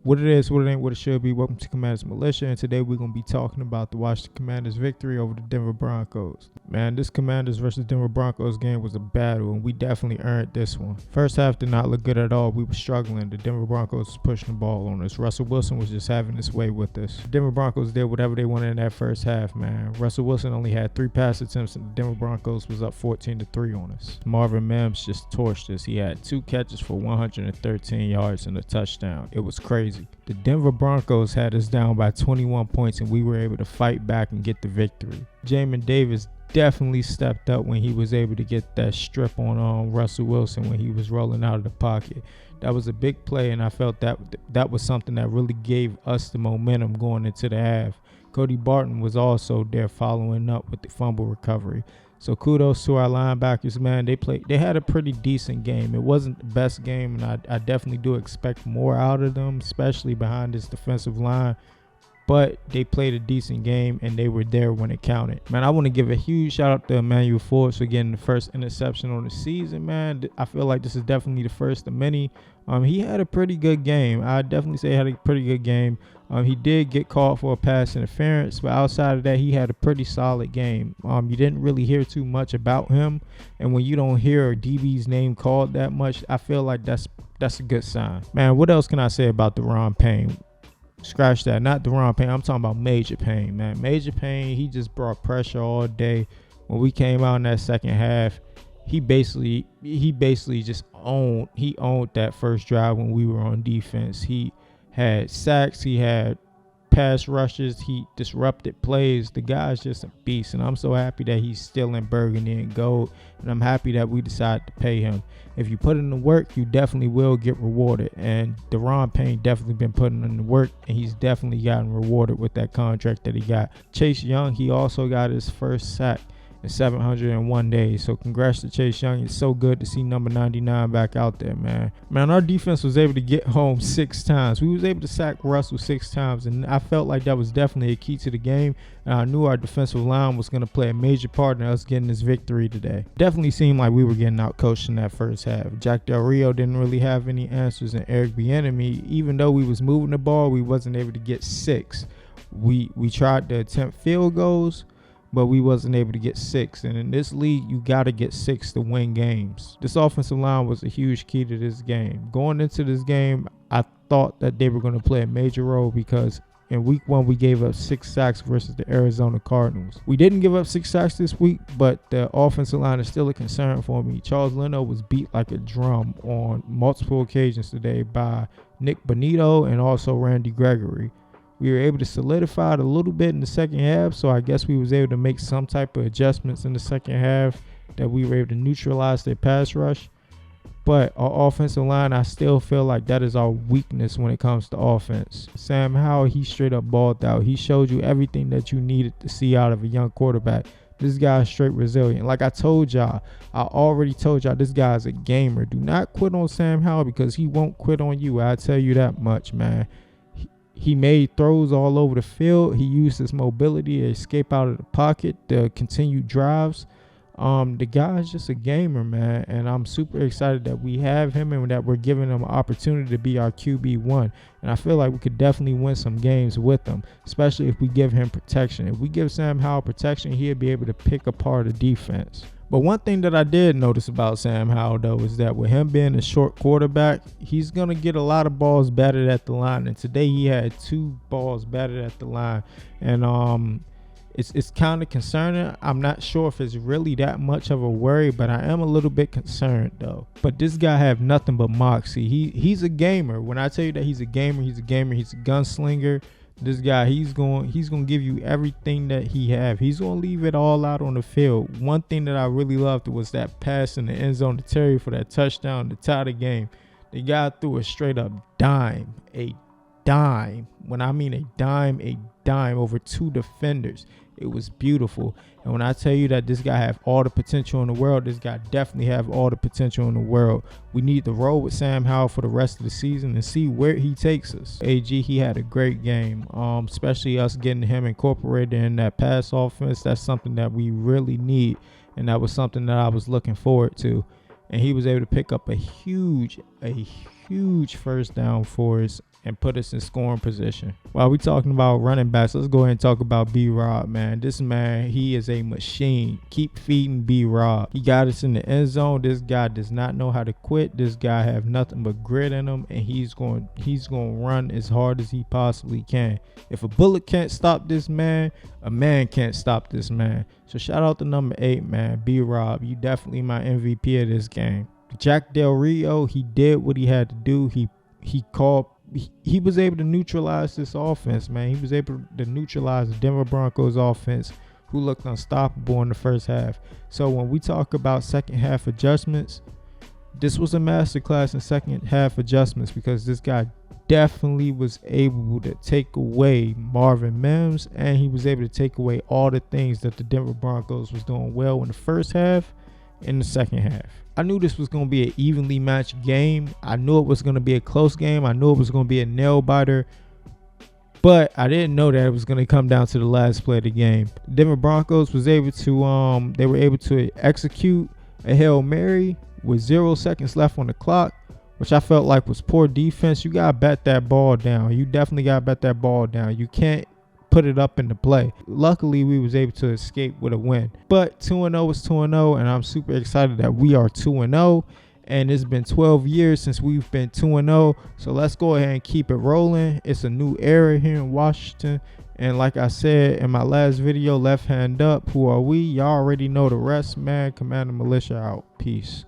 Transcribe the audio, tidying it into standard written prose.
What it is, what it ain't, what it should be. Welcome to Commanders Militia, and today we're going to be talking about the Washington Commanders' victory over the Denver Broncos. Man, this Commanders versus Denver Broncos game was a battle, and we definitely earned this one. First half did not look good at all. We were struggling. The Denver Broncos was pushing the ball on us. Russell Wilson was just having his way with us. The Denver Broncos did whatever they wanted in that first half, man. Russell Wilson only had 3 pass attempts, and the Denver Broncos was up 14-3 on us. Marvin Mims just torched us. He had 2 catches for 113 yards and a touchdown. It was crazy. The Denver Broncos had us down by 21 points, and we were able to fight back and get the victory. Jamin Davis definitely stepped up when he was able to get that strip on Russell Wilson when he was rolling out of the pocket. That was a big play, and I felt that was something that really gave us the momentum going into the half. Cody Barton was also there following up with the fumble recovery. So kudos to our linebackers, man. They had a pretty decent game. It wasn't the best game, and I definitely do expect more out of them, especially behind this defensive line. But they played a decent game, and they were there when it counted. Man, I want to give a huge shout out to Emmanuel Forbes for getting the first interception on the season, man. I feel like this is definitely the first of many. He had a pretty good game. I definitely say he had a pretty good game. He did get called for a pass interference, but outside of that, he had a pretty solid game. You didn't really hear too much about him, and when you don't hear a DB's name called that much, I feel like that's a good sign. Man, what else can I say about Deron Payne? Scratch that, not Deron Payne. I'm talking about Major Payne, man. Major Payne, he just brought pressure all day. When we came out in that second half, he basically just owned that first drive when we were on defense. He had sacks, he had pass rushes, he disrupted plays. The guy's just a beast, and I'm so happy that he's still in burgundy and gold, and I'm happy that we decided to pay him. If you put in the work, you definitely will get rewarded, and Deron Payne definitely been putting in the work, and he's definitely gotten rewarded with that contract that he got. Chase Young, he also got his first sack in 701 days. So congrats to Chase Young. It's so good to see number 99 back out there, man. Man, our defense was able to get home 6 times. We was able to sack Russell 6 times, and I felt like that was definitely a key to the game. And I knew our defensive line was going to play a major part in us getting this victory today. Definitely seemed like we were getting outcoached in that first half. Jack Del Rio didn't really have any answers, and Eric Bieniemy, even though we was moving the ball, we wasn't able to get 6. We tried to attempt field goals, but we wasn't able to get 6. And in this league, you got to get 6 to win games. This offensive line was a huge key to this game. Going into this game, I thought that they were going to play a major role because in week 1, we gave up 6 sacks versus the Arizona Cardinals. We didn't give up 6 sacks this week, but the offensive line is still a concern for me. Charles Leno was beat like a drum on multiple occasions today by Nick Bonito and also Randy Gregory. We were able to solidify it a little bit in the second half, so I guess we was able to make some type of adjustments in the second half that we were able to neutralize their pass rush. But our offensive line, I still feel like that is our weakness when it comes to offense. Sam Howell, he straight up balled out. He showed you everything that you needed to see out of a young quarterback. This guy is straight resilient. Like I already told y'all, this guy is a gamer. Do not quit on Sam Howell because he won't quit on you. I tell you that much, man. He made throws all over the field. He used his mobility to escape out of the pocket, to continue drives. The guy is just a gamer, man, and I'm super excited that we have him and that we're giving him an opportunity to be our QB1. And I feel like we could definitely win some games with him, especially if we give him protection. If we give Sam Howell protection, he'll be able to pick apart the defense. But one thing that I did notice about Sam Howell, though, is that with him being a short quarterback, he's going to get a lot of balls batted at the line. And today he had 2 balls batted at the line. And it's kind of concerning. I'm not sure if it's really that much of a worry, but I am a little bit concerned, though. But this guy have nothing but moxie. He's a gamer. When I tell you that he's a gamer, he's a gamer. He's a gunslinger. This guy, he's going to give you everything that he have. He's going to leave it all out on the field. One thing that I really loved was that pass in the end zone to Terry for that touchdown to tie the game. The guy threw a straight up dime. A dime. When I mean a dime over 2 defenders. It was beautiful. And when I tell you that this guy have all the potential in the world, this guy definitely have all the potential in the world. We need to roll with Sam Howell for the rest of the season and see where he takes us. AG, he had a great game, especially us getting him incorporated in that pass offense. That's something that we really need, and that was something that I was looking forward to. And he was able to pick up a huge first down for us and put us in scoring position. While we talking about running backs, let's go ahead and talk about B-Rob, man. This man, he is a machine. Keep feeding B-Rob. He got us in the end zone. This guy does not know how to quit. This guy have nothing but grit in him, and he's going to run as hard as he possibly can. If a bullet can't stop this man, a man can't stop this man. So shout out to number 8, man, B-Rob. You definitely my MVP of this game. Jack Del Rio, he did what he had to do. He was able to neutralize this offense, man. He was able to neutralize the Denver Broncos offense, who looked unstoppable in the first half. So when we talk about second half adjustments, this was a masterclass in second half adjustments, because this guy definitely was able to take away Marvin Mims, and he was able to take away all the things that the Denver Broncos was doing well in the first half in the second half. I knew this was going to be an evenly matched game. I knew it was going to be a close game. I knew it was going to be a nail biter, but I didn't know that it was going to come down to the last play of the game. The Denver Broncos was able to they were able to execute a Hail Mary with 0 seconds left on the clock, which I felt like was poor defense. You got to bet that ball down. You definitely got to bet that ball down. You can't put it up into play. Luckily, we was able to escape with a win. But 2-0 is 2-0, and I'm super excited that we are 2-0. And it's been 12 years since we've been 2-0. So let's go ahead and keep it rolling. It's a new era here in Washington. And like I said in my last video, left hand up. Who are we? Y'all already know the rest, man. Commander Militia out. Peace.